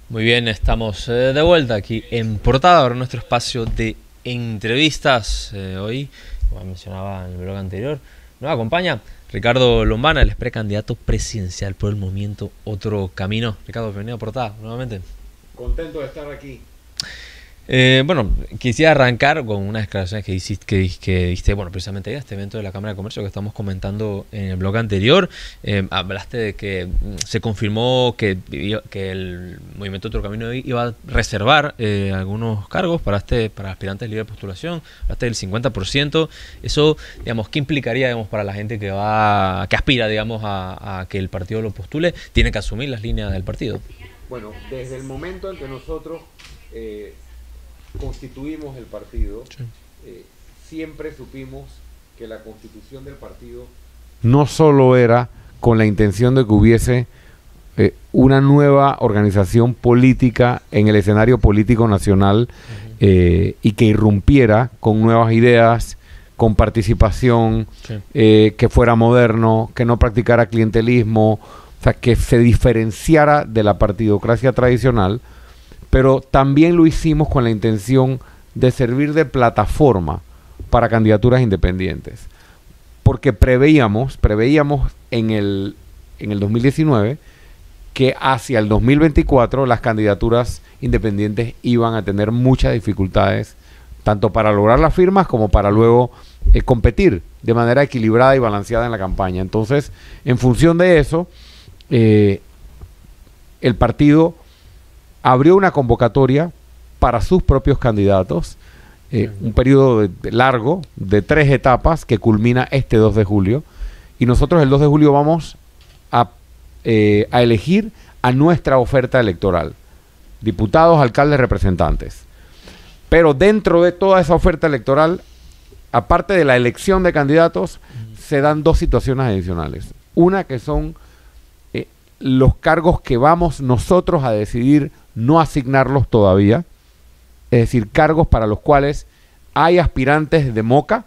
Muy bien, estamos de vuelta aquí en Portada, ahora nuestro espacio de entrevistas. Hoy, como mencionaba en el blog anterior, nos acompaña Ricardo Lombana, el precandidato presidencial por el movimiento Otro Camino. Ricardo, bienvenido a Portada nuevamente. Contento de estar aquí. Bueno, quisiera arrancar con unas declaraciones que diste, bueno, precisamente a este evento de la Cámara de Comercio que estamos comentando en el blog anterior. Hablaste de que se confirmó que el Movimiento Otro Camino iba a reservar algunos cargos para aspirantes libres de postulación. Hablaste del 50%. Eso, digamos, ¿qué implicaría, digamos, para la gente que aspira, digamos, a que el partido lo postule? Tiene que asumir las líneas del partido. Bueno, desde el momento en que nosotros constituimos el partido, sí, siempre supimos que la constitución del partido no solo era con la intención de que hubiese una nueva organización política en el escenario político nacional, y que irrumpiera con nuevas ideas, con participación, sí, que fuera moderno, que no practicara clientelismo, o sea, que se diferenciara de la partidocracia tradicional, pero también lo hicimos con la intención de servir de plataforma para candidaturas independientes, porque preveíamos en el 2019 que hacia el 2024 las candidaturas independientes iban a tener muchas dificultades, tanto para lograr las firmas como para luego competir de manera equilibrada y balanceada en la campaña. Entonces, en función de eso, el partido abrió una convocatoria para sus propios candidatos, un periodo largo de 3 etapas que culmina este 2 de julio. Y nosotros el 2 de julio vamos a elegir a nuestra oferta electoral, diputados, alcaldes, representantes. Pero dentro de toda esa oferta electoral, aparte de la elección de candidatos, se dan 2 situaciones adicionales. Una que son los cargos que vamos nosotros a decidir no asignarlos todavía, es decir, cargos para los cuales hay aspirantes de Moca,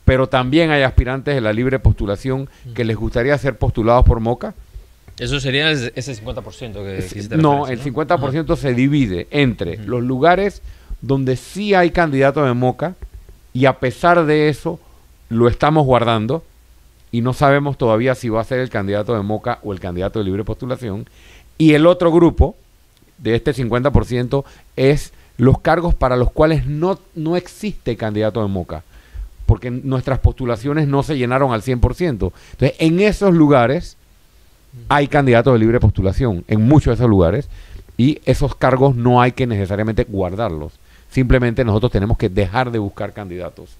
pero también hay aspirantes de la libre postulación que les gustaría ser postulados por Moca. Eso sería ese 50% que hiciste no, referencia, el 50% se divide entre los lugares donde sí hay candidato de Moca, y a pesar de eso lo estamos guardando y no sabemos todavía si va a ser el candidato de Moca o el candidato de libre postulación. Y el otro grupo de este 50% es los cargos para los cuales no existe candidato de Moca, porque nuestras postulaciones no se llenaron al 100%. Entonces, en esos lugares hay candidatos de libre postulación, en muchos de esos lugares, y esos cargos no hay que necesariamente guardarlos. Simplemente nosotros tenemos que dejar de buscar candidatos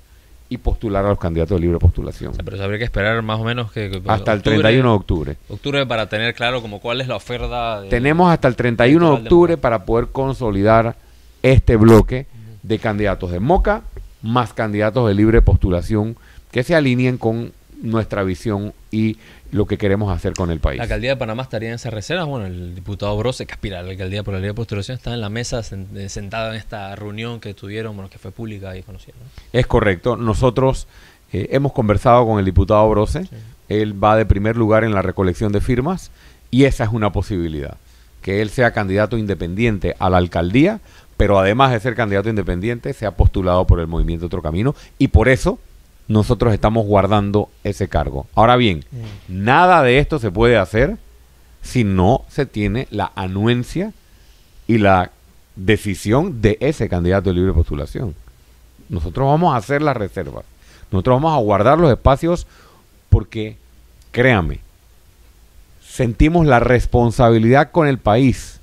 y postular a los candidatos de libre postulación. O sea, pero habría que esperar más o menos que hasta el 31 de octubre. Octubre para tener claro como cuál es la oferta. Tenemos hasta el 31 de octubre para poder consolidar este bloque de candidatos de Moca más candidatos de libre postulación que se alineen con nuestra visión y lo que queremos hacer con el país. La alcaldía de Panamá estaría en esa reserva. Bueno, el diputado Brose, que aspira a la alcaldía por la libre postulación, está en la mesa sentado en esta reunión que tuvieron, bueno, que fue pública y conocida, ¿no? Es correcto. Nosotros hemos conversado con el diputado Brose. Sí. Él va de primer lugar en la recolección de firmas y esa es una posibilidad, que él sea candidato independiente a la alcaldía, pero además de ser candidato independiente, sea postulado por el Movimiento Otro Camino, y por eso nosotros estamos guardando ese cargo. Ahora bien, nada de esto se puede hacer si no se tiene la anuencia y la decisión de ese candidato de libre postulación. Nosotros vamos a hacer las reservas. Nosotros vamos a guardar los espacios porque, créame, sentimos la responsabilidad con el país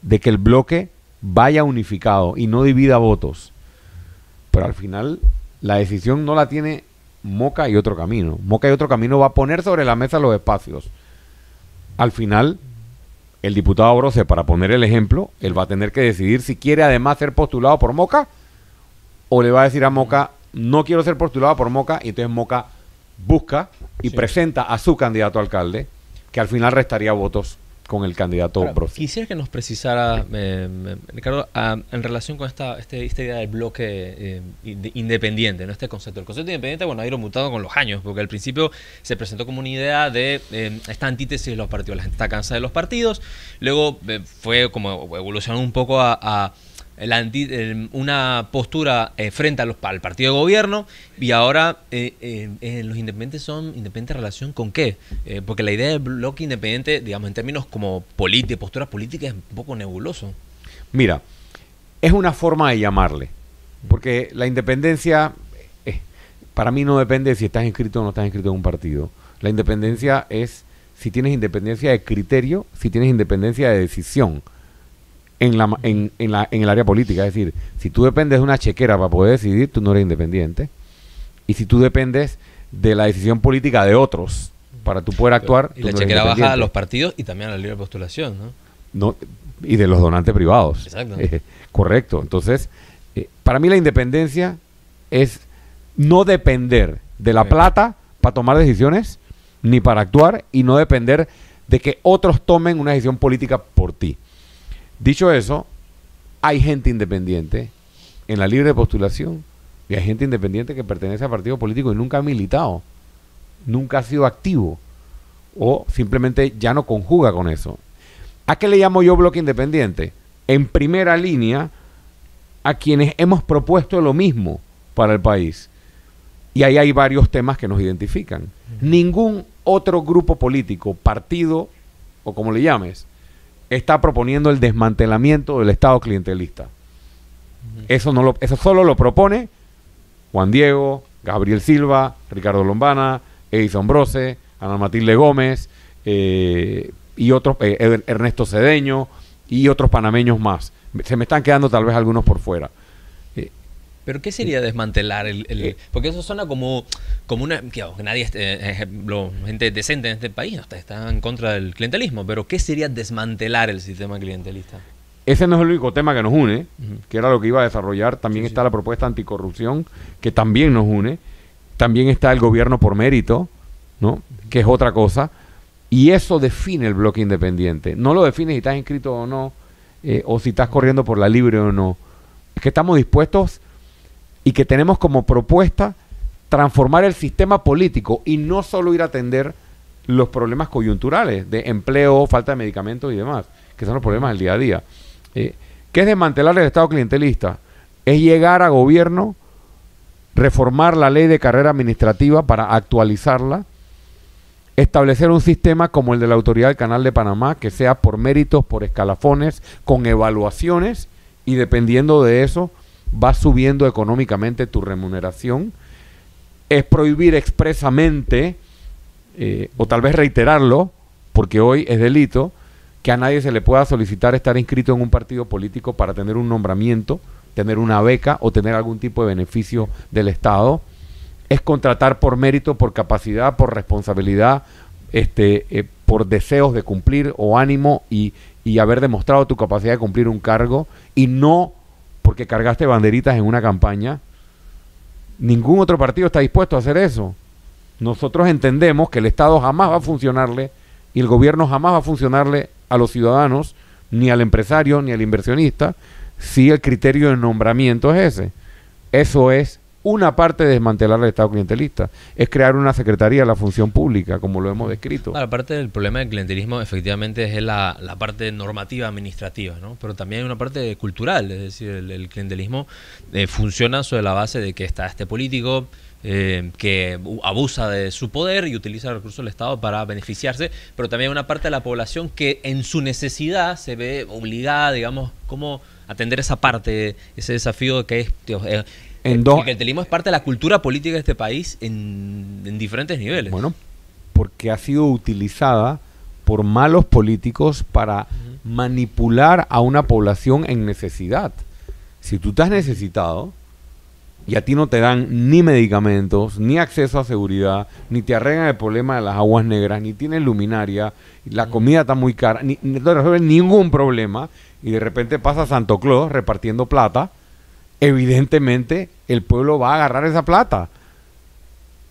de que el bloque vaya unificado y no divida votos. Pero al final la decisión no la tiene Moca y Otro Camino. Moca y Otro Camino va a poner sobre la mesa los espacios. Al final, el diputado Brose, para poner el ejemplo, él va a tener que decidir si quiere además ser postulado por Moca o le va a decir a Moca, no quiero ser postulado por Moca, y entonces Moca busca y presenta a su candidato a alcalde, que al final restaría votos con el candidato Brosi. Quisiera que nos precisara, Ricardo, en relación con esta idea del bloque independiente, ¿no? Este concepto. El concepto independiente, bueno, ha ido mutando con los años, porque al principio se presentó como una idea de esta antítesis de los partidos. La gente está cansada de los partidos, luego fue como evolucionando un poco a una postura frente al partido de gobierno, y ahora los independientes son independientes en relación con qué, porque la idea del bloque independiente, digamos, en términos como posturas políticas, es un poco nebuloso. Mira, es una forma de llamarle, porque la independencia para mí no depende de si estás inscrito o no estás inscrito en un partido. La independencia es si tienes independencia de criterio, si tienes independencia de decisión en el área política. Es decir, si tú dependes de una chequera para poder decidir, tú no eres independiente. Y si tú dependes de la decisión política de otros para tú poder actuar, y la chequera baja a los partidos y también a la libre postulación, ¿no? Y de los donantes privados. Exacto. Correcto. Entonces, para mí la independencia es no depender de la plata para tomar decisiones, ni para actuar, y no depender de que otros tomen una decisión política por ti. Dicho eso, hay gente independiente en la libre postulación y hay gente independiente que pertenece a partido político y nunca ha militado, nunca ha sido activo o simplemente ya no conjuga con eso. ¿A qué le llamo yo bloque independiente? En primera línea, a quienes hemos propuesto lo mismo para el país. Y ahí hay varios temas que nos identifican. Ningún otro grupo político, partido o como le llames, está proponiendo el desmantelamiento del Estado clientelista. Eso solo lo propone Juan Diego, Gabriel Silva, Ricardo Lombana, Edison Brose, Ana Matilde Gómez, y otros, Ernesto Cedeño y otros panameños más. Se me están quedando tal vez algunos por fuera. ¿Pero qué sería desmantelar porque eso suena como una... que nadie, gente decente en este país está en contra del clientelismo, pero ¿qué sería desmantelar el sistema clientelista? Ese no es el único tema que nos une, que era lo que iba a desarrollar. También está la propuesta anticorrupción, que también nos une. También está el gobierno por mérito, ¿no? Que es otra cosa. Y eso define el bloque independiente. No lo define si estás inscrito o no, o si estás corriendo por la libre o no. Es que estamos dispuestos y que tenemos como propuesta transformar el sistema político y no solo ir a atender los problemas coyunturales de empleo, falta de medicamentos y demás, que son los problemas del día a día. ¿Qué es desmantelar el Estado clientelista? Es llegar a gobierno, reformar la ley de carrera administrativa para actualizarla, establecer un sistema como el de la Autoridad del Canal de Panamá, que sea por méritos, por escalafones, con evaluaciones, y dependiendo de eso va subiendo económicamente tu remuneración. Es prohibir expresamente, o tal vez reiterarlo, porque hoy es delito, que a nadie se le pueda solicitar estar inscrito en un partido político para tener un nombramiento, tener una beca o tener algún tipo de beneficio del Estado. Es contratar por mérito, por capacidad, por responsabilidad, por deseos de cumplir o ánimo y haber demostrado tu capacidad de cumplir un cargo, y no porque cargaste banderitas en una campaña. Ningún otro partido está dispuesto a hacer eso. Nosotros entendemos que el Estado jamás va a funcionarle y el gobierno jamás va a funcionarle a los ciudadanos, ni al empresario, ni al inversionista, si el criterio de nombramiento es ese. Eso es una parte de desmantelar el Estado clientelista. Es crear una secretaría de la función pública, como lo hemos descrito. Claro, aparte del problema del clientelismo, efectivamente es la parte normativa administrativa, ¿no? Pero también hay una parte cultural, es decir, el clientelismo funciona sobre la base de que está este político que abusa de su poder y utiliza el recurso del Estado para beneficiarse, pero también hay una parte de la población que en su necesidad se ve obligada, digamos, cómo atender esa parte, ese desafío que es... el clientelismo es parte de la cultura política de este país en diferentes niveles. Bueno, porque ha sido utilizada por malos políticos para manipular a una población en necesidad. Si tú estás necesitado y a ti no te dan ni medicamentos, ni acceso a seguridad, ni te arreglan el problema de las aguas negras, ni tienes luminaria, la comida está muy cara, ni te resuelven ningún problema, y de repente pasa Santo Claus repartiendo plata, evidentemente el pueblo va a agarrar esa plata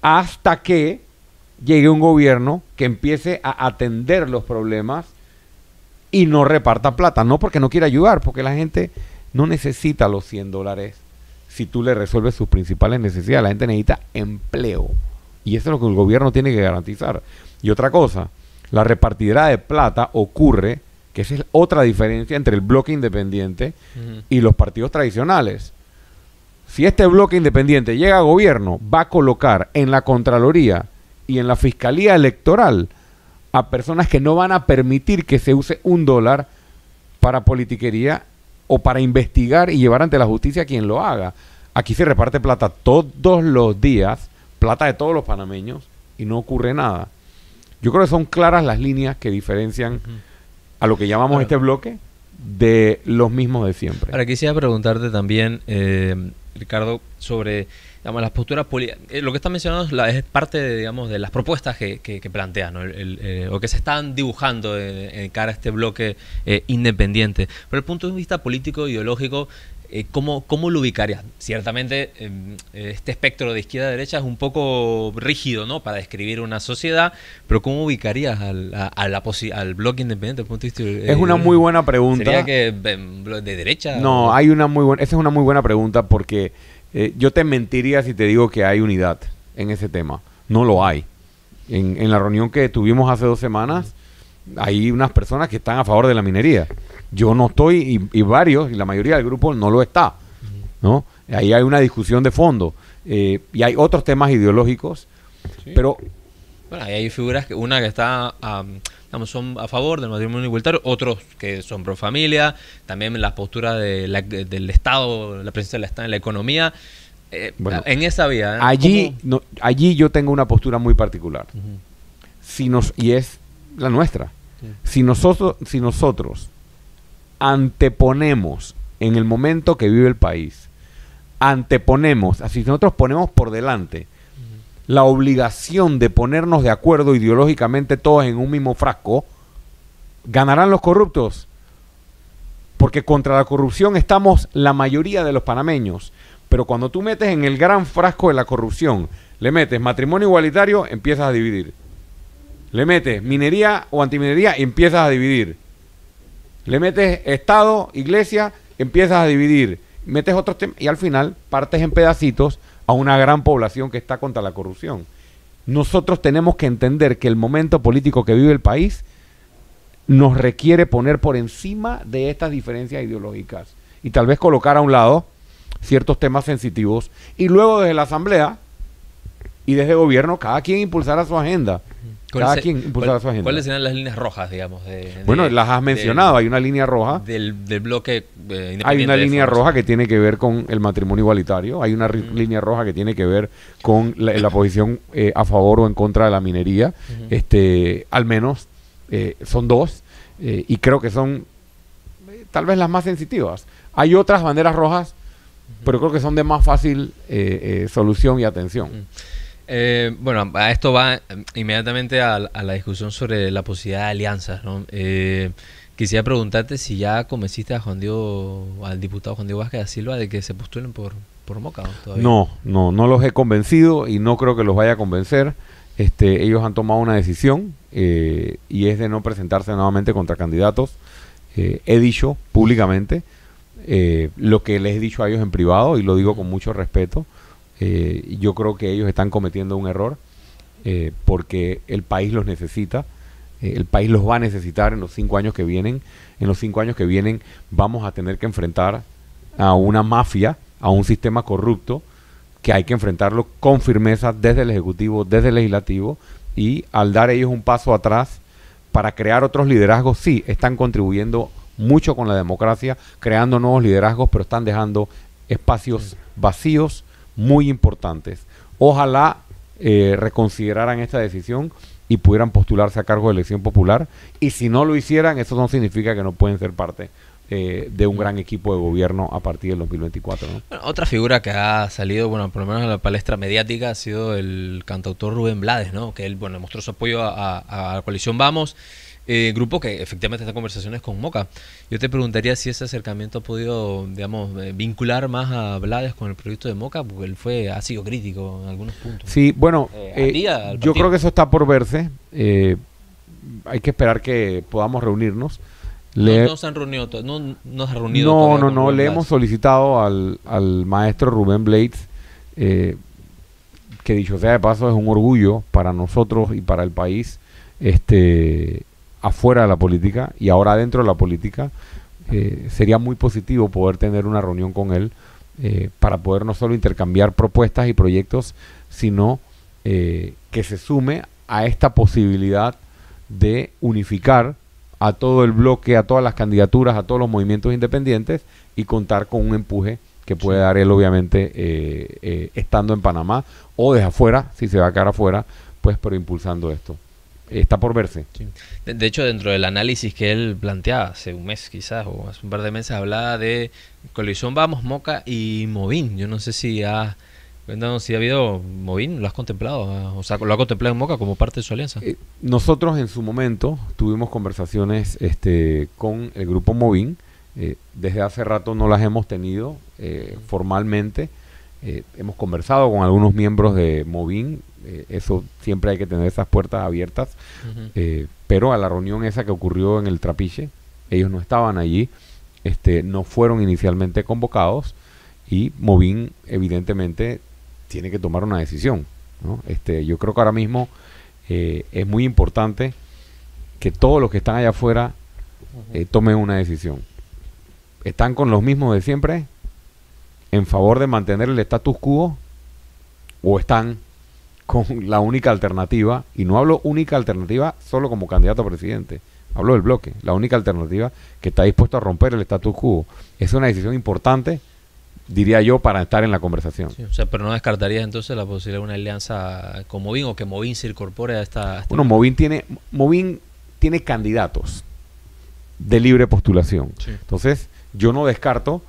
hasta que llegue un gobierno que empiece a atender los problemas y no reparta plata, no porque no quiera ayudar, porque la gente no necesita los $100 si tú le resuelves sus principales necesidades. La gente necesita empleo y eso es lo que el gobierno tiene que garantizar. Y otra cosa, la repartidera de plata ocurre, que esa es otra diferencia entre el bloque independiente y los partidos tradicionales. Si este bloque independiente llega a gobierno, va a colocar en la Contraloría y en la Fiscalía Electoral a personas que no van a permitir que se use $1 para politiquería o para investigar y llevar ante la justicia a quien lo haga. Aquí se reparte plata todos los días, plata de todos los panameños, y no ocurre nada. Yo creo que son claras las líneas que diferencian a lo que llamamos este bloque de los mismos de siempre. Ahora quisiera preguntarte también, Ricardo, sobre, digamos, las posturas políticas. Lo que está mencionando es parte de, digamos, de las propuestas que plantean, ¿no? O que se están dibujando en cara a este bloque independiente. Pero desde el punto de vista político, ideológico, ¿cómo lo ubicarías? Ciertamente, este espectro de izquierda a derecha es un poco rígido, ¿no?, para describir una sociedad, pero ¿cómo ubicarías al bloque independiente desde el punto de vista? Es una muy buena pregunta. ¿Sería que de derecha? No, hay una muy buena, esa es una muy buena pregunta porque yo te mentiría si te digo que hay unidad en ese tema. No lo hay. En la reunión que tuvimos hace 2 semanas, hay unas personas que están a favor de la minería. Yo no estoy, y varios, y la mayoría del grupo no lo está, ¿no? Ahí hay una discusión de fondo, y hay otros temas ideológicos, sí. Pero... Bueno, ahí hay figuras, una que está, digamos, son a favor del matrimonio igualitario, otros que son pro familia, también la postura del Estado, la presencia del Estado en la economía, bueno, en esa vía. Allí yo tengo una postura muy particular, y es la nuestra. Si nosotros anteponemos en el momento que vive el país, si nosotros ponemos por delante la obligación de ponernos de acuerdo ideológicamente todos en un mismo frasco, ganarán los corruptos, porque contra la corrupción estamos la mayoría de los panameños, pero cuando tú metes en el gran frasco de la corrupción, le metes matrimonio igualitario, empiezas a dividir. Le metes minería o antiminería, empiezas a dividir. Le metes Estado, Iglesia, empiezas a dividir. Metes otros temas y al final partes en pedacitos a una gran población que está contra la corrupción. Nosotros tenemos que entender que el momento político que vive el país nos requiere poner por encima de estas diferencias ideológicas y tal vez colocar a un lado ciertos temas sensitivos y luego desde la Asamblea y desde el gobierno cada quien impulsará su agenda. ¿Cuáles serán las líneas rojas, digamos? Bueno, las has mencionado. Hay una línea roja. Del bloque independiente. Hay una línea roja que tiene que ver con el matrimonio igualitario. Hay una línea roja que tiene que ver con la posición a favor o en contra de la minería. Al menos son 2. Y creo que son tal vez las más sensitivas. Hay otras banderas rojas, pero creo que son de más fácil solución y atención. Bueno, a esto va inmediatamente a la discusión sobre la posibilidad de alianzas, ¿no? Quisiera preguntarte si ya convenciste a al diputado Juan Diego Vázquez da Silva de que se postulen por Moca, ¿no? Todavía. No los he convencido y no creo que los vaya a convencer. Ellos han tomado una decisión y es de no presentarse nuevamente contra candidatos. He dicho públicamente lo que les he dicho a ellos en privado y lo digo con mucho respeto. Yo creo que ellos están cometiendo un error porque el país los necesita, el país los va a necesitar en los 5 años que vienen. En los 5 años que vienen vamos a tener que enfrentar a una mafia, a un sistema corrupto que hay que enfrentarlo con firmeza desde el Ejecutivo, desde el Legislativo, y al dar ellos un paso atrás para crear otros liderazgos, sí, están contribuyendo mucho con la democracia, creando nuevos liderazgos, pero están dejando espacios vacíos muy importantes. Ojalá reconsideraran esta decisión y pudieran postularse a cargo de elección popular, y si no lo hicieran, eso no significa que no pueden ser parte de un gran equipo de gobierno a partir del 2024, ¿no? Bueno, otra figura que ha salido, bueno, por lo menos en la palestra mediática, ha sido el cantautor Rubén Blades, ¿no? Que él, bueno, mostró su apoyo a la coalición Vamos, grupo que efectivamente está en conversaciones con Moca. Yo te preguntaría si ese acercamiento ha podido, digamos, vincular más a Blades con el proyecto de Moca, porque él ha sido crítico en algunos puntos. Sí, bueno, yo creo que eso está por verse. Hay que esperar que podamos reunirnos. No se han reunido, no se ha reunido todavía. No, le hemos solicitado al maestro Rubén Blades, que dicho sea de paso es un orgullo para nosotros y para el país, afuera de la política y ahora dentro de la política. Sería muy positivo poder tener una reunión con él para poder no solo intercambiar propuestas y proyectos, sino que se sume a esta posibilidad de unificar a todo el bloque, a todas las candidaturas, a todos los movimientos independientes y contar con un empuje que puede dar él, obviamente, estando en Panamá o desde afuera, si se va a quedar afuera, pues, pero impulsando esto. Está por verse. Sí. De hecho, dentro del análisis que él planteaba hace un mes quizás, o hace un par de meses, hablaba de coalición Vamos, Moca y Movín. Yo no sé si ha habido Movín, ¿lo has contemplado? O sea, ¿lo ha contemplado en Moca como parte de su alianza? Nosotros en su momento tuvimos conversaciones con el grupo Movín. Desde hace rato no las hemos tenido formalmente. Hemos conversado con algunos miembros de Movín. Eso siempre hay que tener esas puertas abiertas. Pero a la reunión esa que ocurrió en el Trapiche, ellos no estaban allí, no fueron inicialmente convocados y Movín evidentemente tiene que tomar una decisión, ¿no? Yo creo que ahora mismo es muy importante que todos los que están allá afuera tomen una decisión. ¿Están con los mismos de siempre en favor de mantener el status quo o están con la única alternativa? Y no hablo única alternativa solo como candidato a presidente, hablo del bloque, la única alternativa que está dispuesto a romper el status quo. Es una decisión importante, diría yo, para estar en la conversación. Sí, o sea, pero no descartarías entonces la posibilidad de una alianza con Movín o que Movín se incorpore a esta... Bueno, Movín tiene candidatos de libre postulación. Sí. Entonces, yo no descarto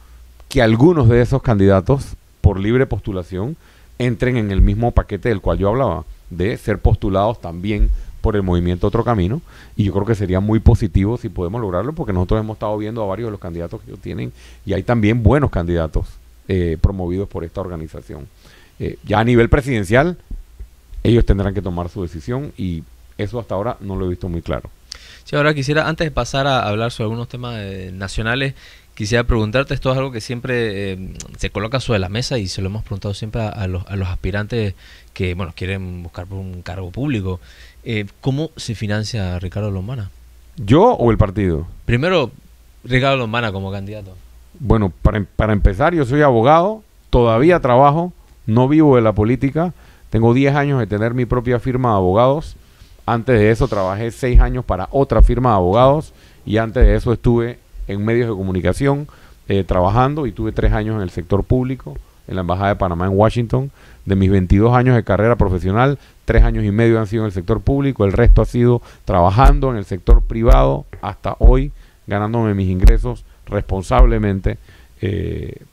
que algunos de esos candidatos por libre postulación entren en el mismo paquete del cual yo hablaba, de ser postulados también por el movimiento Otro Camino, y yo creo que sería muy positivo si podemos lograrlo, porque nosotros hemos estado viendo a varios de los candidatos que ellos tienen, y hay también buenos candidatos promovidos por esta organización. Ya a nivel presidencial, ellos tendrán que tomar su decisión, y eso hasta ahora no lo he visto muy claro. Sí, ahora quisiera, antes de pasar a hablar sobre algunos temas nacionales, quisiera preguntarte, esto es algo que siempre se coloca sobre la mesa y se lo hemos preguntado siempre a los aspirantes que quieren buscar por un cargo público. ¿Cómo se financia Ricardo Lombana? ¿Yo o el partido? Primero, Ricardo Lombana como candidato. Bueno, para empezar, yo soy abogado, todavía trabajo, no vivo de la política, tengo 10 años de tener mi propia firma de abogados. Antes de eso trabajé 6 años para otra firma de abogados y antes de eso estuve en medios de comunicación trabajando y tuve 3 años en el sector público, en la Embajada de Panamá en Washington. De mis 22 años de carrera profesional, 3 años y medio han sido en el sector público, el resto ha sido trabajando en el sector privado hasta hoy, ganándome mis ingresos responsablemente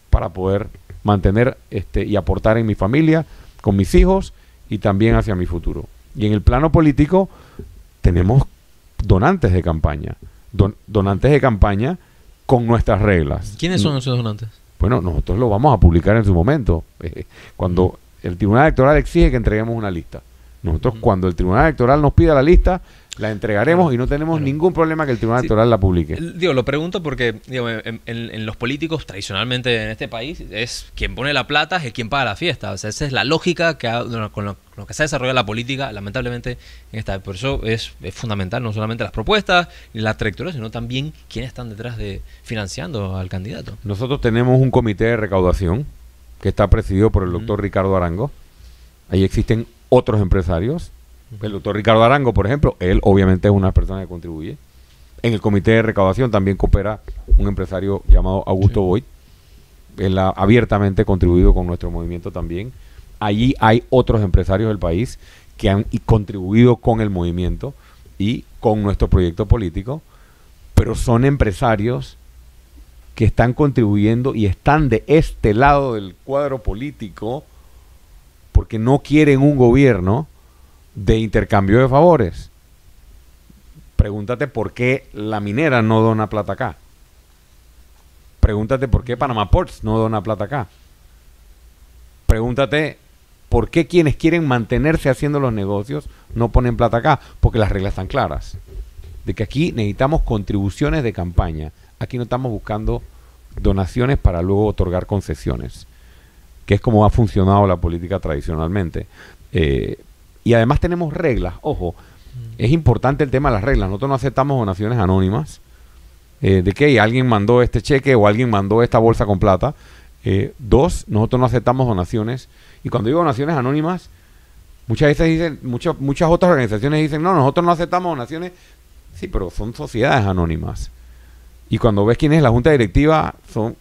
para poder mantener y aportar en mi familia, con mis hijos y también hacia mi futuro. Y en el plano político tenemos donantes de campaña, donantes de campaña con nuestras reglas. ¿Quiénes son esos donantes? Bueno, nosotros lo vamos a publicar en su momento. Cuando el Tribunal Electoral exige que entreguemos una lista. Nosotros cuando el Tribunal Electoral nos pida la lista, la entregaremos y no tenemos ningún problema que el Tribunal Electoral la publique. Lo pregunto porque en los políticos tradicionalmente en este país es quien pone la plata es quien paga la fiesta. O sea, esa es la lógica con lo que se ha desarrollado la política, lamentablemente. Por eso es fundamental no solamente las propuestas y la trayectoria, sino también quiénes están detrás de financiando al candidato. Nosotros tenemos un comité de recaudación que está presidido por el doctor Ricardo Arango. Ahí existen otros empresarios. El doctor Ricardo Arango, por ejemplo, él obviamente es una persona que contribuye. En el comité de recaudación también coopera un empresario llamado Augusto Boyd. Él ha abiertamente contribuido con nuestro movimiento también. Allí hay otros empresarios del país que han contribuido con el movimiento y con nuestro proyecto político, pero son empresarios que están contribuyendo y están de este lado del cuadro político porque no quieren un gobierno de intercambio de favores. Pregúntate por qué la minera no dona plata acá. Pregúntate por qué Panama Ports no dona plata acá. Pregúntate por qué quienes quieren mantenerse haciendo los negocios no ponen plata acá, porque las reglas están claras. de que aquí necesitamos contribuciones de campaña. Aquí no estamos buscando donaciones para luego otorgar concesiones, que es como ha funcionado la política tradicionalmente. Y además tenemos reglas. Ojo, es importante el tema de las reglas. Nosotros no aceptamos donaciones anónimas, de que alguien mandó este cheque o alguien mandó esta bolsa con plata. Dos, nosotros no aceptamos donaciones. Y cuando digo donaciones anónimas, muchas veces dicen, muchas otras organizaciones dicen, no, nosotros no aceptamos donaciones. Sí, pero son sociedades anónimas. Y cuando ves quién es la junta directiva, eso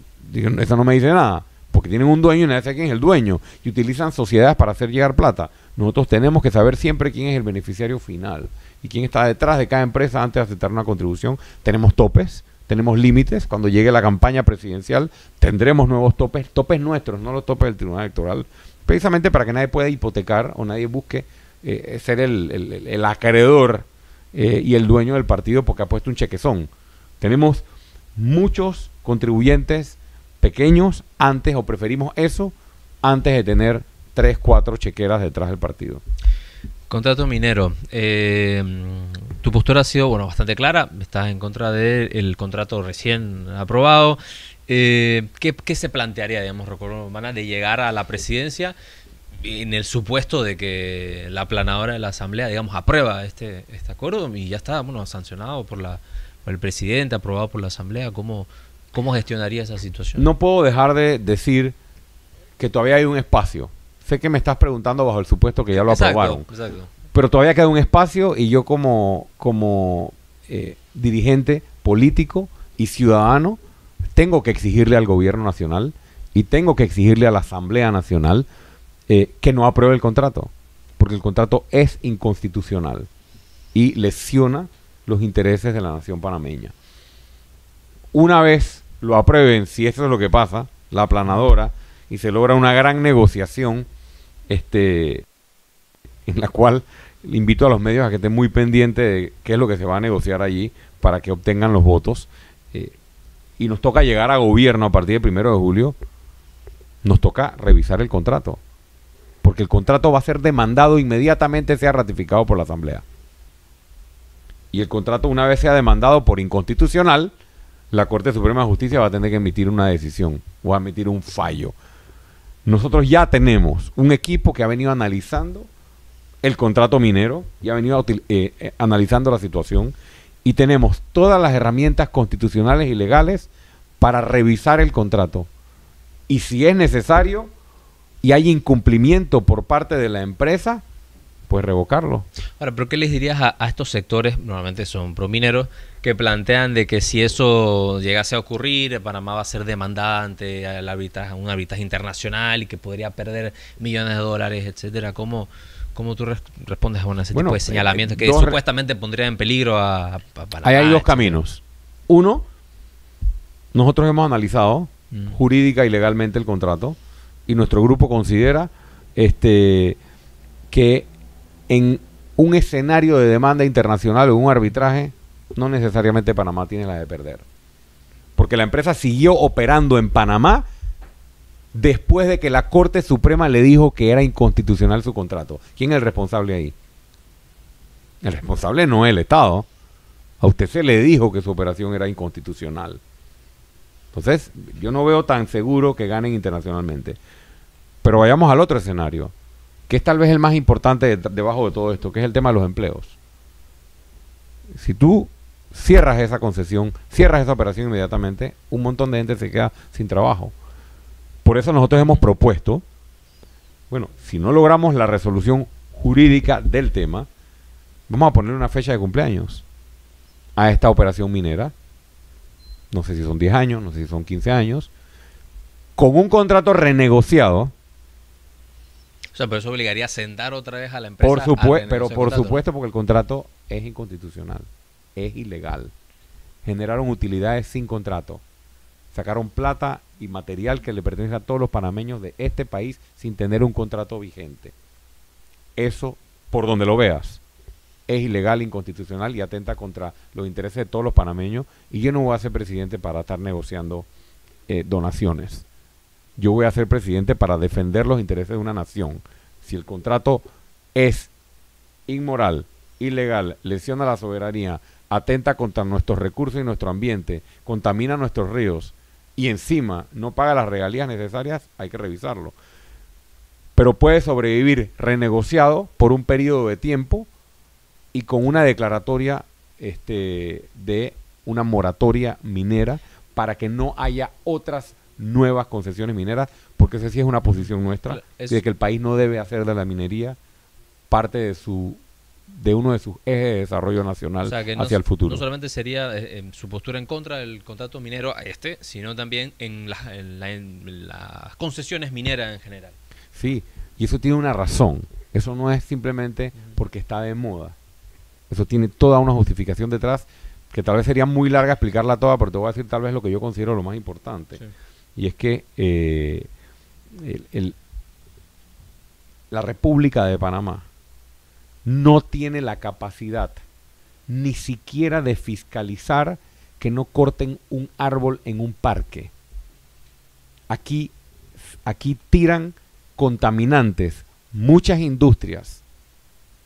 no me dice nada, porque tienen un dueño y nadie sabe quién es el dueño, y utilizan sociedades para hacer llegar plata. Nosotros tenemos que saber siempre quién es el beneficiario final y quién está detrás de cada empresa antes de aceptar una contribución. Tenemos topes, tenemos límites. Cuando llegue la campaña presidencial tendremos nuevos topes, topes nuestros, no los topes del Tribunal Electoral, precisamente para que nadie pueda hipotecar o nadie busque ser el acreedor y el dueño del partido porque ha puesto un chequezón. Tenemos muchos contribuyentes pequeños antes, o preferimos eso antes de tener 3, 4 chequeras detrás del partido. Contrato minero. Tu postura ha sido bastante clara. Estás en contra del contrato recién aprobado. ¿Qué se plantearía, digamos, de llegar a la presidencia en el supuesto de que la planadora de la Asamblea, digamos, aprueba este acuerdo y ya está, sancionado por el presidente, aprobado por la Asamblea? ¿Cómo gestionaría esa situación? No puedo dejar de decir que todavía hay un espacio. Sé que me estás preguntando bajo el supuesto que ya lo aprobaron. Exacto. Pero todavía queda un espacio y yo como dirigente político y ciudadano tengo que exigirle al gobierno nacional y tengo que exigirle a la Asamblea Nacional que no apruebe el contrato. Porque el contrato es inconstitucional y lesiona los intereses de la nación panameña. Una vez lo aprueben, si eso es lo que pasa, la aplanadora, y se logra una gran negociación, en la cual invito a los medios a que estén muy pendientes de qué es lo que se va a negociar allí para que obtengan los votos, y nos toca llegar a gobierno a partir del 1 de julio, nos toca revisar el contrato, porque el contrato va a ser demandado inmediatamente sea ratificado por la Asamblea. Y el contrato, una vez sea demandado por inconstitucional, la Corte Suprema de Justicia va a tener que emitir una decisión o a emitir un fallo. Nosotros ya tenemos un equipo que ha venido analizando el contrato minero y ha venido analizando la situación, y tenemos todas las herramientas constitucionales y legales para revisar el contrato. Y si es necesario y hay incumplimiento por parte de la empresa, pues revocarlo. Ahora, ¿pero qué les dirías a estos sectores, normalmente son promineros, que plantean de que si eso llegase a ocurrir, Panamá va a ser demandada ante un arbitraje internacional y que podría perder millones de dólares, etcétera? ¿Cómo tú respondes a ese tipo de señalamientos que supuestamente pondría en peligro a Panamá? Ahí hay dos caminos. Uno, nosotros hemos analizado jurídica y legalmente el contrato, y nuestro grupo considera que en un escenario de demanda internacional o un arbitraje, no necesariamente Panamá tiene la de perder. Porque la empresa siguió operando en Panamá después de que la Corte Suprema le dijo que era inconstitucional su contrato. ¿Quién es el responsable ahí? El responsable no es el Estado. A usted se le dijo que su operación era inconstitucional. Entonces, yo no veo tan seguro que ganen internacionalmente. Pero vayamos al otro escenario, que es tal vez el más importante debajo de todo esto, que es el tema de los empleos. Si tú cierras esa concesión, cierras esa operación inmediatamente, un montón de gente se queda sin trabajo. Por eso nosotros hemos propuesto, si no logramos la resolución jurídica del tema, vamos a poner una fecha de cumpleaños a esta operación minera. No sé si son 10 años, no sé si son 15 años, con un contrato renegociado. O sea, pero eso obligaría a sentar otra vez a la empresa. Por supuesto, porque el contrato es inconstitucional, es ilegal. Generaron utilidades sin contrato. Sacaron plata y material que le pertenece a todos los panameños de este país sin tener un contrato vigente. Eso, por donde lo veas, es ilegal, inconstitucional y atenta contra los intereses de todos los panameños. Y yo no voy a ser presidente para estar negociando donaciones. Yo voy a ser presidente para defender los intereses de una nación. Si el contrato es inmoral, ilegal, lesiona la soberanía, atenta contra nuestros recursos y nuestro ambiente, contamina nuestros ríos y encima no paga las regalías necesarias, hay que revisarlo. Pero puede sobrevivir renegociado por un periodo de tiempo y con una declaratoria de una moratoria minera para que no haya otras nuevas concesiones mineras, porque esa sí es una posición nuestra, de que el país no debe hacer de la minería parte de uno de sus ejes de desarrollo nacional, o sea, hacia el futuro. No solamente sería su postura en contra del contrato minero sino también en las concesiones mineras en general. Sí, y eso tiene una razón. Eso no es simplemente porque está de moda. Eso tiene toda una justificación detrás, que tal vez sería muy larga explicarla toda, pero te voy a decir tal vez lo que yo considero lo más importante. Sí. Y es que la República de Panamá no tiene la capacidad ni siquiera de fiscalizar que no corten un árbol en un parque. Aquí tiran contaminantes, muchas industrias,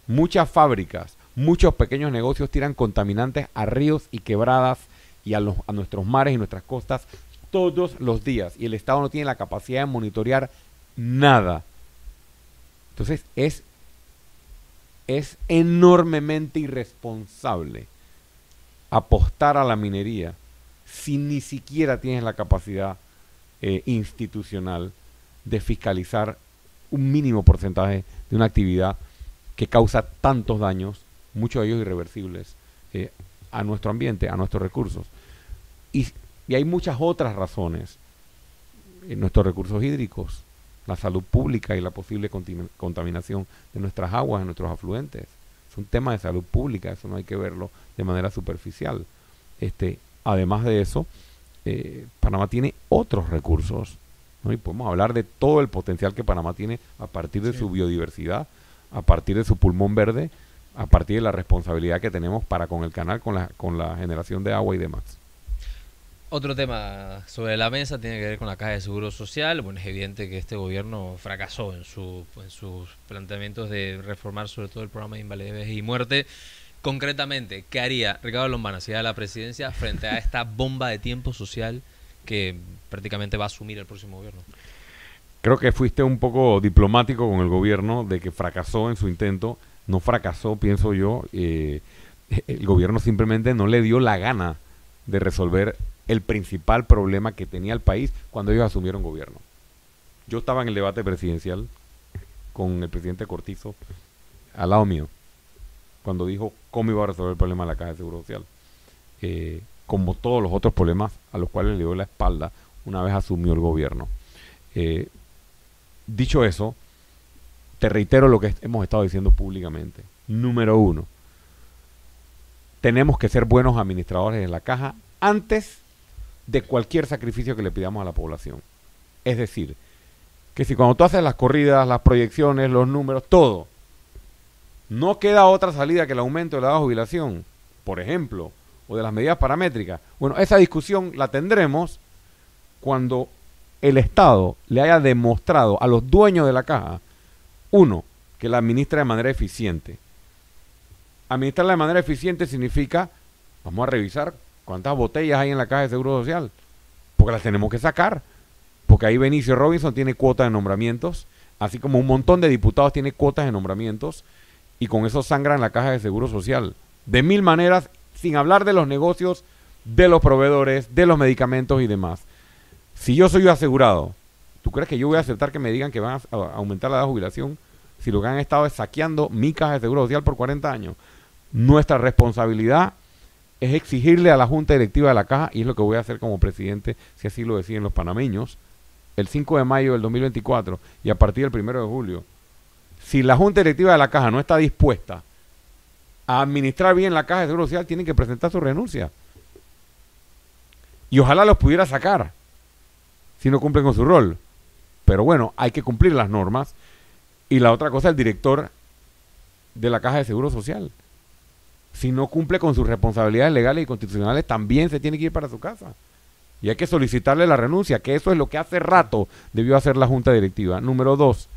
muchas fábricas, muchos pequeños negocios tiran contaminantes a ríos y quebradas y a nuestros mares y nuestras costas todos los días, y el Estado no tiene la capacidad de monitorear nada. Entonces es enormemente irresponsable apostar a la minería si ni siquiera tienes la capacidad institucional de fiscalizar un mínimo porcentaje de una actividad que causa tantos daños, muchos de ellos irreversibles, a nuestro ambiente, a nuestros recursos. Y hay muchas otras razones. Nuestros recursos hídricos, la salud pública y la posible contaminación de nuestras aguas, de nuestros afluentes. Es un tema de salud pública, eso no hay que verlo de manera superficial. Además de eso, Panamá tiene otros recursos, ¿no? Y podemos hablar de todo el potencial que Panamá tiene a partir de su biodiversidad, a partir de su pulmón verde, a partir de la responsabilidad que tenemos para con el canal, con la generación de agua y demás. Otro tema sobre la mesa tiene que ver con la Caja de Seguro Social. Bueno, es evidente que este gobierno fracasó en sus planteamientos de reformar sobre todo el programa de invalidez y muerte. Concretamente, ¿qué haría Ricardo Lombana si llega a la presidencia frente a esta bomba de tiempo social que prácticamente va a asumir el próximo gobierno? Creo que fuiste un poco diplomático con el gobierno de que fracasó en su intento. No fracasó, pienso yo. El gobierno simplemente no le dio la gana de resolver el principal problema que tenía el país cuando ellos asumieron gobierno. Yo estaba en el debate presidencial con el presidente Cortizo al lado mío, cuando dijo cómo iba a resolver el problema de la Caja de Seguro Social. Como todos los otros problemas a los cuales le dio la espalda una vez asumió el gobierno. Dicho eso, te reitero lo que hemos estado diciendo públicamente. Número 1, tenemos que ser buenos administradores de la caja antes de cualquier sacrificio que le pidamos a la población. Es decir, que si cuando tú haces las corridas, las proyecciones, los números, todo, no queda otra salida que el aumento de la edad de jubilación, por ejemplo, o de las medidas paramétricas. Bueno, esa discusión la tendremos cuando el Estado le haya demostrado a los dueños de la caja, 1, que la administra de manera eficiente. Administrarla de manera eficiente significa, vamos a revisar cuántas botellas hay en la Caja de Seguro Social, porque las tenemos que sacar, porque ahí Benicio Robinson tiene cuotas de nombramientos, así como un montón de diputados tiene cuotas de nombramientos, y con eso sangran la Caja de Seguro Social, de mil maneras, sin hablar de los negocios, de los proveedores, de los medicamentos y demás. Si yo soy asegurado, ¿tú crees que yo voy a aceptar que me digan que van a aumentar la edad de jubilación si lo que han estado es saqueando mi Caja de Seguro Social por 40 años? Nuestra responsabilidad es exigirle a la Junta Directiva de la Caja, y es lo que voy a hacer como presidente, si así lo deciden los panameños, el 5 de mayo del 2024 y a partir del 1 de julio. Si la Junta Directiva de la Caja no está dispuesta a administrar bien la Caja de Seguro Social, tienen que presentar su renuncia. Y ojalá los pudiera sacar, si no cumplen con su rol. Pero bueno, hay que cumplir las normas. Y la otra cosa, el director de la Caja de Seguro Social, si no cumple con sus responsabilidades legales y constitucionales, también se tiene que ir para su casa. Y hay que solicitarle la renuncia, que eso es lo que hace rato debió hacer la Junta Directiva. Número 2,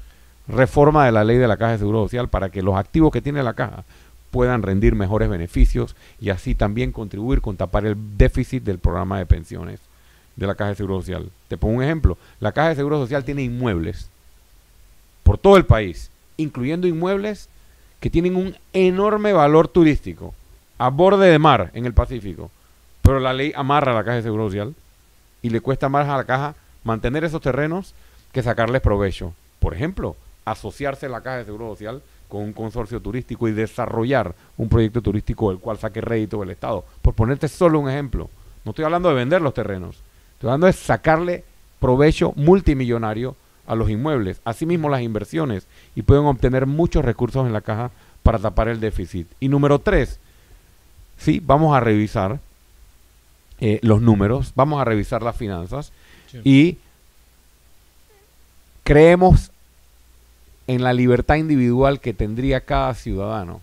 reforma de la ley de la Caja de Seguro Social para que los activos que tiene la Caja puedan rendir mejores beneficios y así también contribuir con tapar el déficit del programa de pensiones de la Caja de Seguro Social. Te pongo un ejemplo. La Caja de Seguro Social tiene inmuebles por todo el país, incluyendo inmuebles que tienen un enorme valor turístico, a borde de mar en el Pacífico. Pero la ley amarra a la Caja de Seguro Social y le cuesta más a la Caja mantener esos terrenos que sacarles provecho. Por ejemplo, asociarse la Caja de Seguro Social con un consorcio turístico y desarrollar un proyecto turístico del cual saque rédito el Estado. Por ponerte solo un ejemplo. No estoy hablando de vender los terrenos. Estoy hablando de sacarle provecho multimillonario a los inmuebles. Asimismo las inversiones. Y pueden obtener muchos recursos en la Caja para tapar el déficit. Y número 3, sí, vamos a revisar los números, vamos a revisar las finanzas y creemos en la libertad individual que tendría cada ciudadano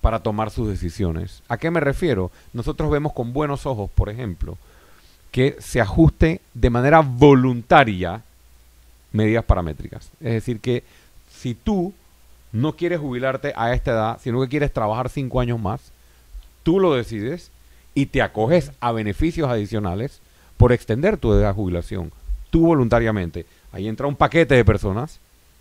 para tomar sus decisiones. ¿A qué me refiero? Nosotros vemos con buenos ojos, por ejemplo, que se ajuste de manera voluntaria medidas paramétricas. Es decir, que si tú no quieres jubilarte a esta edad, sino que quieres trabajar 5 años más, tú lo decides y te acoges a beneficios adicionales por extender tu edad de jubilación, tú voluntariamente. Ahí entra un paquete de personas.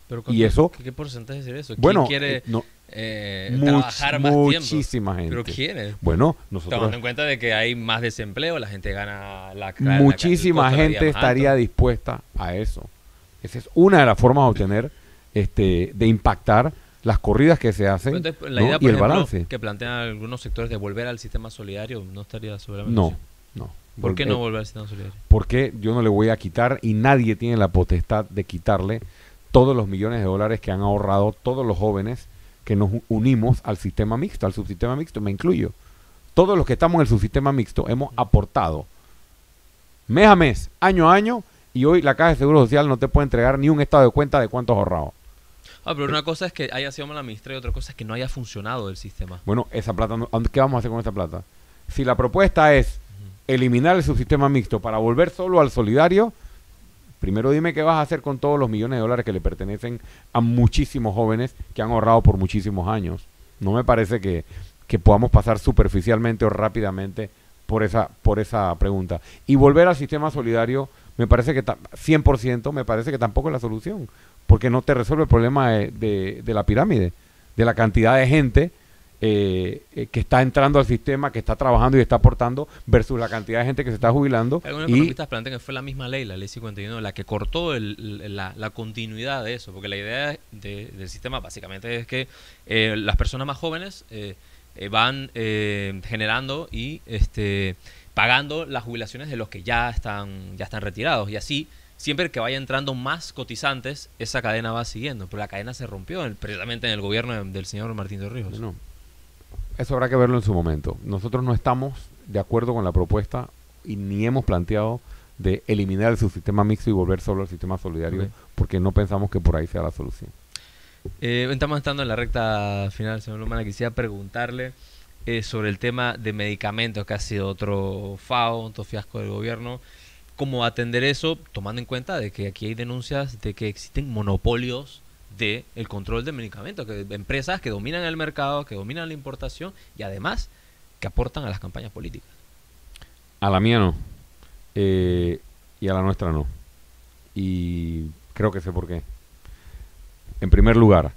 Pero y eso, ¿qué porcentaje es eso? Bueno, ¿Quién quiere trabajar más muchísima tiempo? gente. ¿Pero quién? Bueno, nosotros... Tomando en cuenta de que hay más desempleo, la gente gana muchísima gente estaría dispuesta a eso. Esa es una de las formas de obtener, de impactar las corridas que se hacen, entonces, la idea, y por el ejemplo, balance. que plantean algunos sectores de volver al sistema solidario, ¿no estaría sobre la No, mesa? no. ¿Por qué no volver al sistema solidario? Porque yo no le voy a quitar y nadie tiene la potestad de quitarle todos los millones de dólares que han ahorrado todos los jóvenes que nos unimos al sistema mixto, al subsistema mixto, me incluyo. Todos los que estamos en el subsistema mixto hemos aportado mes a mes, año a año, y hoy la Caja de Seguro Social no te puede entregar ni un estado de cuenta de cuánto has ahorrado. Pero una cosa es que haya sido mal administrado y otra cosa es que no haya funcionado el sistema. Bueno, esa plata, ¿qué vamos a hacer con esa plata? Si la propuesta es eliminar el subsistema mixto para volver solo al solidario, primero dime qué vas a hacer con todos los millones de dólares que le pertenecen a muchísimos jóvenes que han ahorrado por muchísimos años. No me parece que podamos pasar superficialmente o rápidamente por esa pregunta. Y volver al sistema solidario, me parece que 100% me parece que tampoco es la solución, porque no te resuelve el problema de la pirámide, de la cantidad de gente que está entrando al sistema, que está trabajando y está aportando, versus la cantidad de gente que se está jubilando. Algunos economistas plantean que fue la misma ley, la ley 51, la que cortó la continuidad de eso, porque la idea del sistema básicamente es que las personas más jóvenes van generando y pagando las jubilaciones de los que ya están retirados, y así siempre que vaya entrando más cotizantes, esa cadena va siguiendo, pero la cadena se rompió precisamente en el gobierno del señor Martín Torrijos. Bueno, eso habrá que verlo en su momento. Nosotros no estamos de acuerdo con la propuesta y ni hemos planteado de eliminar el subsistema mixto y volver solo al sistema solidario, porque no pensamos que por ahí sea la solución. Estamos estando en la recta final, señor Lomana. Quisiera preguntarle sobre el tema de medicamentos, que ha sido otro fiasco del gobierno. ¿Cómo atender eso, tomando en cuenta de que aquí hay denuncias de que existen monopolios del control de medicamentos, que empresas que dominan el mercado, que dominan la importación y además que aportan a las campañas políticas? A la mía no, y a la nuestra no, y creo que sé por qué. En primer lugar,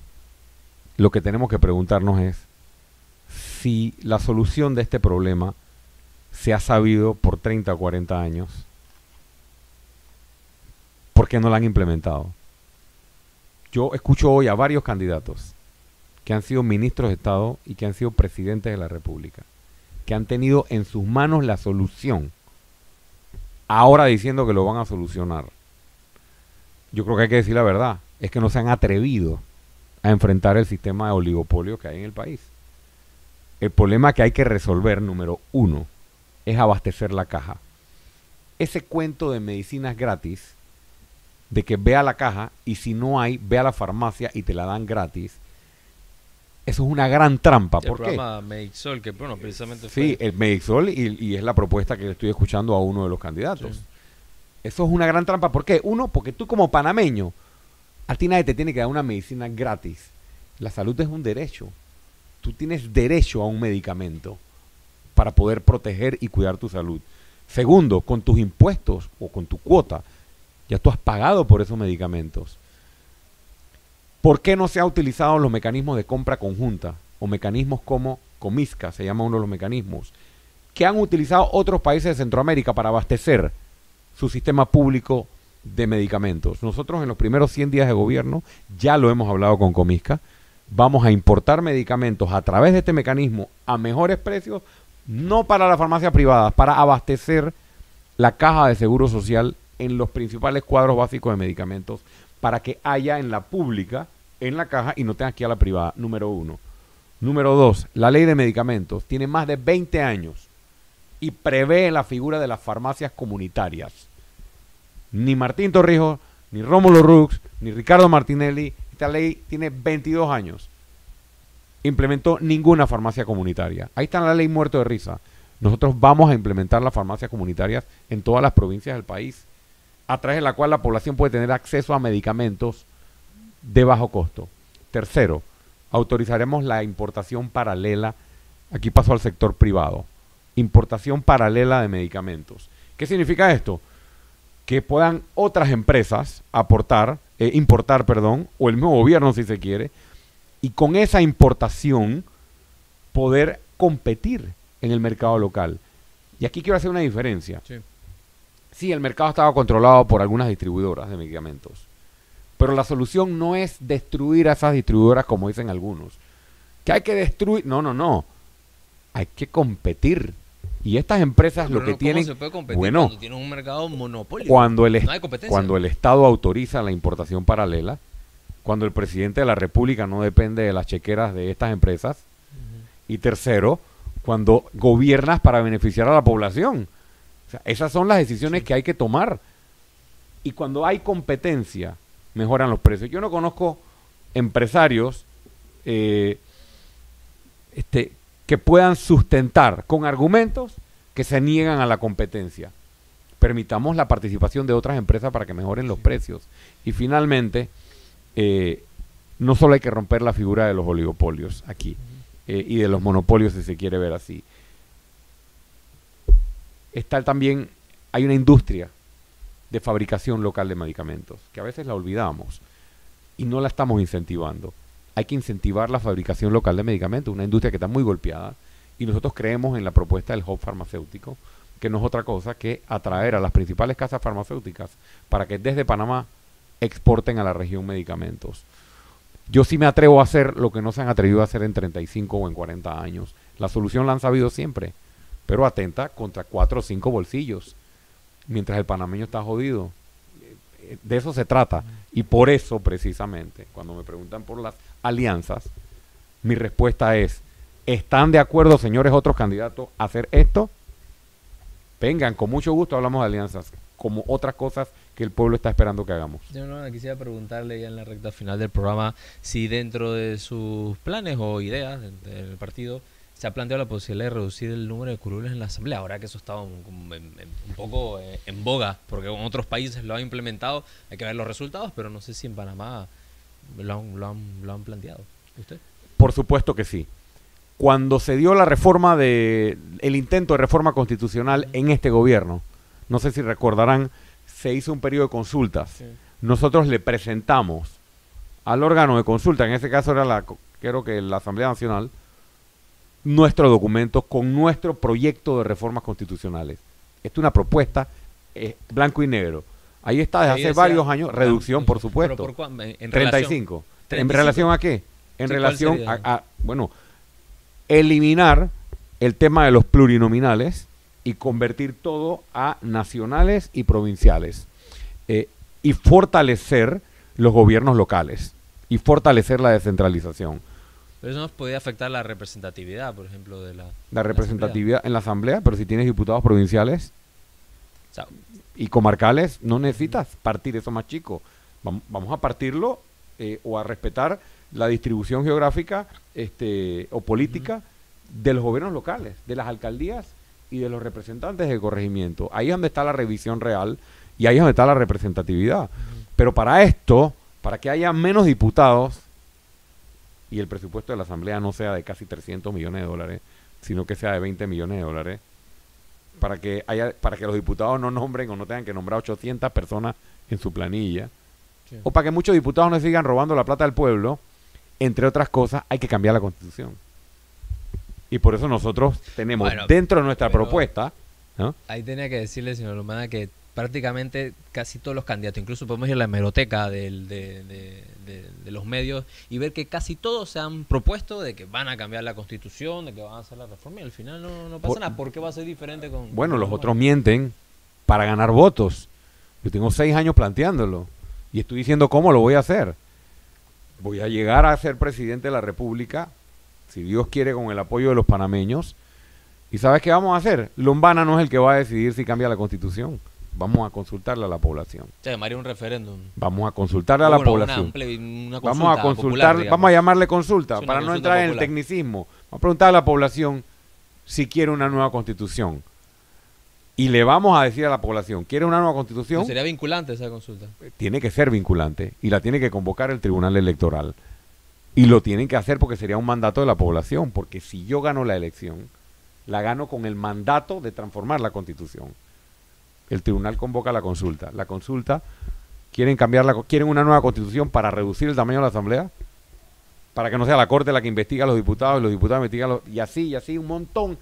lo que tenemos que preguntarnos es si la solución de este problema se ha sabido por 30 o 40 años. ¿Por qué no la han implementado? Yo escucho hoy a varios candidatos que han sido ministros de Estado y que han sido presidentes de la República, que han tenido en sus manos la solución, ahora diciendo que lo van a solucionar. Yo creo que hay que decir la verdad, es que no se han atrevido a enfrentar el sistema de oligopolio que hay en el país. El problema que hay que resolver, número 1, es abastecer la caja. Ese cuento de medicinas gratis, de que ve a la caja y si no hay, ve a la farmacia y te la dan gratis, eso es una gran trampa. ¿Por qué? El programa Medixol, que bueno, precisamente fue... Sí, el Medixol y es la propuesta que le estoy escuchando a uno de los candidatos. Sí. Eso es una gran trampa. ¿Por qué? Uno, porque tú como panameño, a ti nadie te tiene que dar una medicina gratis. La salud es un derecho. tú tienes derecho a un medicamento para poder proteger y cuidar tu salud. Segundo, con tus impuestos o con tu cuota, ya tú has pagado por esos medicamentos. ¿Por qué no se han utilizado los mecanismos de compra conjunta o mecanismos como Comisca, se llama uno de los mecanismos, que han utilizado otros países de Centroamérica para abastecer su sistema público de medicamentos? Nosotros en los primeros 100 días de gobierno, ya lo hemos hablado con Comisca, vamos a importar medicamentos a través de este mecanismo a mejores precios, no para las farmacias privadas, para abastecer la caja de seguro social en los principales cuadros básicos de medicamentos, para que haya en la pública, en la caja, y no tengas que ir a la privada, número 1. Número 2, la ley de medicamentos tiene más de 20 años y prevé la figura de las farmacias comunitarias. Ni Martín Torrijos, ni Rómulo Rux, ni Ricardo Martinelli, esta ley tiene 22 años. Implementó ninguna farmacia comunitaria. Ahí está la ley muerto de risa. Nosotros vamos a implementar las farmacias comunitarias en todas las provincias del país, a través de la cual la población puede tener acceso a medicamentos de bajo costo. Tercero, autorizaremos la importación paralela, aquí paso al sector privado, importación paralela de medicamentos. ¿Qué significa esto? Que puedan otras empresas importar, o el mismo gobierno si se quiere, y con esa importación poder competir en el mercado local. Y aquí quiero hacer una diferencia. Sí, el mercado estaba controlado por algunas distribuidoras de medicamentos, pero la solución no es destruir a esas distribuidoras como dicen algunos. Que hay que destruir, no. Hay que competir. Y estas empresas pero lo que ¿cómo tienen, se puede competir bueno, cuando tienes un mercado monopolio? Cuando no hay competencia. Cuando el Estado autoriza la importación paralela, cuando el presidente de la República no depende de las chequeras de estas empresas, y tercero, cuando gobiernas para beneficiar a la población. O sea, esas son las decisiones que hay que tomar. Y cuando hay competencia, mejoran los precios. Yo no conozco empresarios que puedan sustentar con argumentos que se niegan a la competencia. Permitamos la participación de otras empresas para que mejoren los precios. Y finalmente, no solo hay que romper la figura de los oligopolios aquí, y de los monopolios si se quiere ver así. También hay una industria de fabricación local de medicamentos, que a veces la olvidamos y no la estamos incentivando. Hay que incentivar la fabricación local de medicamentos, una industria que está muy golpeada, y nosotros creemos en la propuesta del hub farmacéutico, que no es otra cosa que atraer a las principales casas farmacéuticas para que desde Panamá exporten a la región medicamentos. Yo sí me atrevo a hacer lo que no se han atrevido a hacer en 35 o en 40 años. La solución la han sabido siempre, pero atenta contra 4 o 5 bolsillos, mientras el panameño está jodido. De eso se trata. Y por eso, precisamente, cuando me preguntan por las alianzas, mi respuesta es: ¿están de acuerdo, señores otros candidatos, a hacer esto? Vengan, con mucho gusto hablamos de alianzas, como otras cosas que el pueblo está esperando que hagamos. Yo quisiera preguntarle ya en la recta final del programa si dentro de sus planes o ideas del partido se ha planteado la posibilidad de reducir el número de curules en la asamblea, ahora que eso está un poco en boga, porque en otros países lo han implementado, hay que ver los resultados, pero no sé si en Panamá lo han planteado. ¿Usted? Por supuesto que sí. Cuando se dio el intento de reforma constitucional en este gobierno, no sé si recordarán, se hizo un periodo de consultas. Sí. Nosotros le presentamos al órgano de consulta, en este caso era creo que la Asamblea Nacional, nuestro documento con nuestro proyecto de reformas constitucionales. Esta es una propuesta blanco y negro. Ahí está desde hace varios años, reducción, por supuesto. ¿Pero por en 35. ¿En relación a qué? En relación bueno, eliminar el tema de los plurinominales y convertir todo a nacionales y provinciales. Y fortalecer los gobiernos locales. Y fortalecer la descentralización. Pero eso nos podría afectar la representatividad, por ejemplo, de la representatividad en la asamblea, pero si tienes diputados provinciales y comarcales, no necesitas partir eso más chico. Vamos a partirlo o a respetar la distribución geográfica o política de los gobiernos locales, de las alcaldías y de los representantes del corregimiento. Ahí es donde está la revisión real y ahí es donde está la representatividad. Pero para esto, para que haya menos diputados, y el presupuesto de la Asamblea no sea de casi 300 millones de dólares, sino que sea de 20 millones de dólares, para que los diputados no nombren o no tengan que nombrar 800 personas en su planilla, sí, o para que muchos diputados no sigan robando la plata del pueblo, entre otras cosas, hay que cambiar la Constitución. Y por eso nosotros tenemos dentro de nuestra propuesta, ¿no? Ahí tenía que decirle, señor Lombana, que prácticamente casi todos los candidatos, incluso podemos ir a la hemeroteca de los medios y ver que casi todos se han propuesto de que van a cambiar la Constitución, de que van a hacer la reforma, y al final no pasa nada. ¿Por qué va a ser diferente con...? Bueno, los otros mienten para ganar votos. Yo tengo 6 años planteándolo y estoy diciendo cómo lo voy a hacer. Voy a llegar a ser presidente de la República, si Dios quiere, con el apoyo de los panameños. ¿Y sabes qué vamos a hacer? Lombana no es el que va a decidir si cambia la Constitución. Vamos a consultarle a la población. Se llamaría un referéndum. Vamos a consultarle a la población. Una vamos a consultar, popular, vamos a llamarle consulta, sí, para no consulta entrar popular. en el tecnicismo. Vamos a preguntar a la población si quiere una nueva Constitución. Y le vamos a decir a la población, ¿quiere una nueva Constitución? ¿Sería vinculante esa consulta? Tiene que ser vinculante y la tiene que convocar el Tribunal Electoral. Y lo tienen que hacer porque sería un mandato de la población, porque si yo gano la elección, la gano con el mandato de transformar la Constitución. El tribunal convoca la consulta. La consulta, ¿quieren una nueva Constitución para reducir el tamaño de la Asamblea? Para que no sea la Corte la que investiga a los diputados y los diputados investigan y así, un montón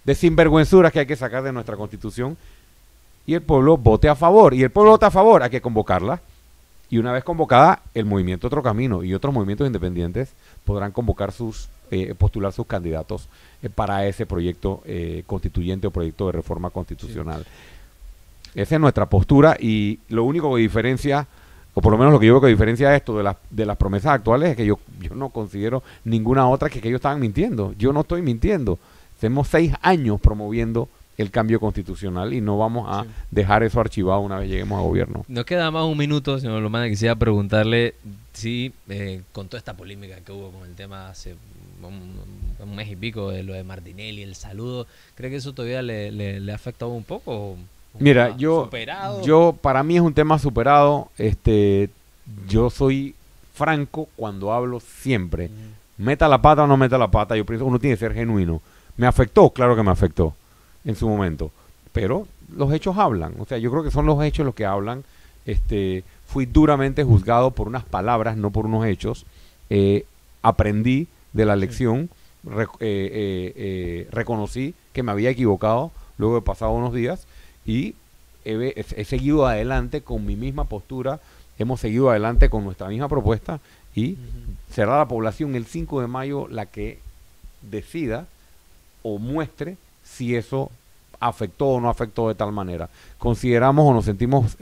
de sinvergüenzuras que hay que sacar de nuestra Constitución. Y el pueblo vote a favor. Y el pueblo vota a favor, hay que convocarla. Y una vez convocada, el movimiento Otro Camino y otros movimientos independientes podrán convocar postular sus candidatos para ese proyecto constituyente o proyecto de reforma constitucional. Sí. Esa es nuestra postura y lo único que diferencia, o por lo menos lo que yo veo que diferencia esto de las promesas actuales, es que yo no considero ninguna otra que ellos estaban mintiendo. Yo no estoy mintiendo. Tenemos 6 años promoviendo el cambio constitucional y no vamos a dejar eso archivado una vez lleguemos a gobierno. Nos queda más un minuto, señor Lombana. Quisiera preguntarle si con toda esta polémica que hubo con el tema hace un mes y pico de lo de Martinelli, el saludo, ¿cree que eso todavía le ha afectado un poco? Mira, yo para mí es un tema superado. Yo soy franco cuando hablo siempre. Meta la pata o no meta la pata, yo pienso uno tiene que ser genuino. ¿Me afectó? Claro que me afectó en su momento, pero los hechos hablan. O sea, yo creo que son los hechos los que hablan. Fui duramente juzgado por unas palabras, no por unos hechos. Aprendí de la lección, reconocí que me había equivocado luego de pasado unos días y he seguido adelante con mi misma postura, hemos seguido adelante con nuestra misma propuesta y será la población el 5 de mayo la que decida o muestre si eso afectó o no afectó de tal manera. Consideramos o nos sentimos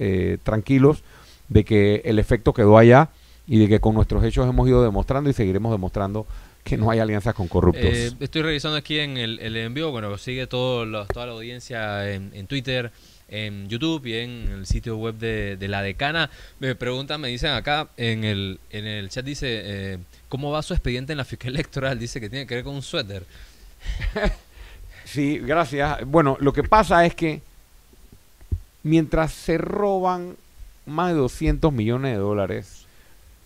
tranquilos de que el efecto quedó allá y de que con nuestros hechos hemos ido demostrando y seguiremos demostrando que no hay alianzas con corruptos. Estoy revisando aquí en el envío, bueno, sigue toda la audiencia en Twitter, en YouTube y en el sitio web de la decana. Me preguntan, me dicen acá en el chat, dice, ¿cómo va su expediente en la Fiscalía Electoral? Dice que tiene que ver con un suéter. Sí, gracias. Bueno, lo que pasa es que mientras se roban más de 200 millones de dólares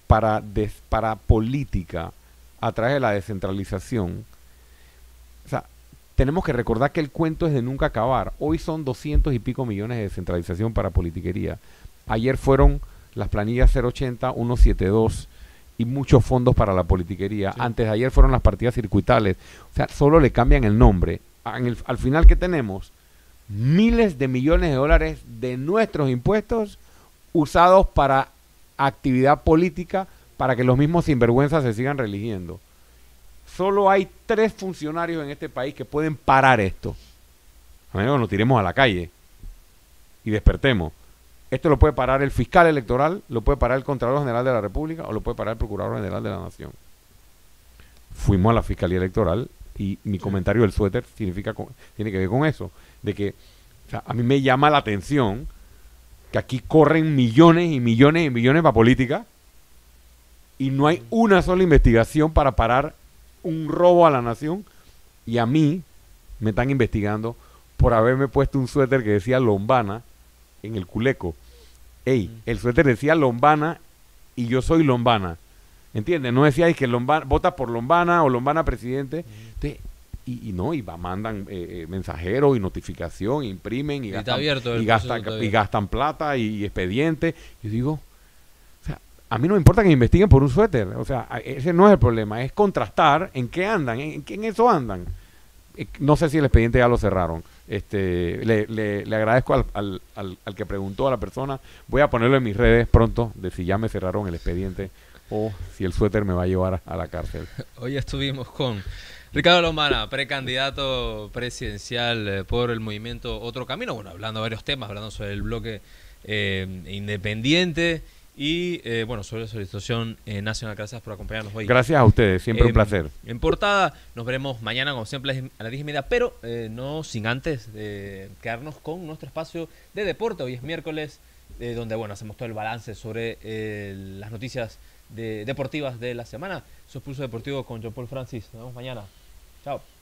para política a través de la descentralización, o sea, tenemos que recordar que el cuento es de nunca acabar. Hoy son 200 y pico millones de descentralización para politiquería. Ayer fueron las planillas 080, 172 y muchos fondos para la politiquería. Sí. Antes de ayer fueron las partidas circuitales. O sea, solo le cambian el nombre. Al final, ¿qué tenemos? Miles de millones de dólares de nuestros impuestos usados para actividad política para que los mismos sinvergüenzas se sigan religiendo. Solo hay 3 funcionarios en este país que pueden parar esto. A menos que nos tiremos a la calle y despertemos. Esto lo puede parar el fiscal electoral, lo puede parar el Contralor General de la República o lo puede parar el Procurador General de la Nación. Fuimos a la Fiscalía Electoral y mi comentario del suéter tiene que ver con eso. De que o sea, a mí me llama la atención que aquí corren millones y millones y millones para política y no hay una sola investigación para parar un robo a la nación. Y a mí me están investigando por haberme puesto un suéter que decía Lombana en el culeco. Ey, el suéter decía Lombana y yo soy Lombana. ¿entiendes? No decía que vota por Lombana o Lombana presidente. Entonces, y mandan mensajeros y notificación, imprimen y gastan plata y expediente. Yo digo, o sea, a mí no me importa que me investiguen por un suéter, o sea, ese no es el problema, es contrastar en qué andan, en eso andan. No sé si el expediente ya lo cerraron. Le agradezco al que preguntó, a la persona. Voy a ponerlo en mis redes pronto de si ya me cerraron el expediente o si el suéter me va a llevar a la cárcel. Hoy estuvimos con Ricardo Lombana, precandidato presidencial por el movimiento Otro Camino. Bueno, hablando de varios temas, hablando sobre el bloque independiente y sobre la situación nacional. Gracias por acompañarnos hoy. Gracias a ustedes, siempre un placer. En portada, nos veremos mañana, como siempre, a las 10:30, pero no sin antes quedarnos con nuestro espacio de deporte. Hoy es miércoles, donde hacemos todo el balance sobre las noticias deportivas de la semana. Eso es Pulso Deportivo con John Paul Francis. Nos vemos mañana. Chao.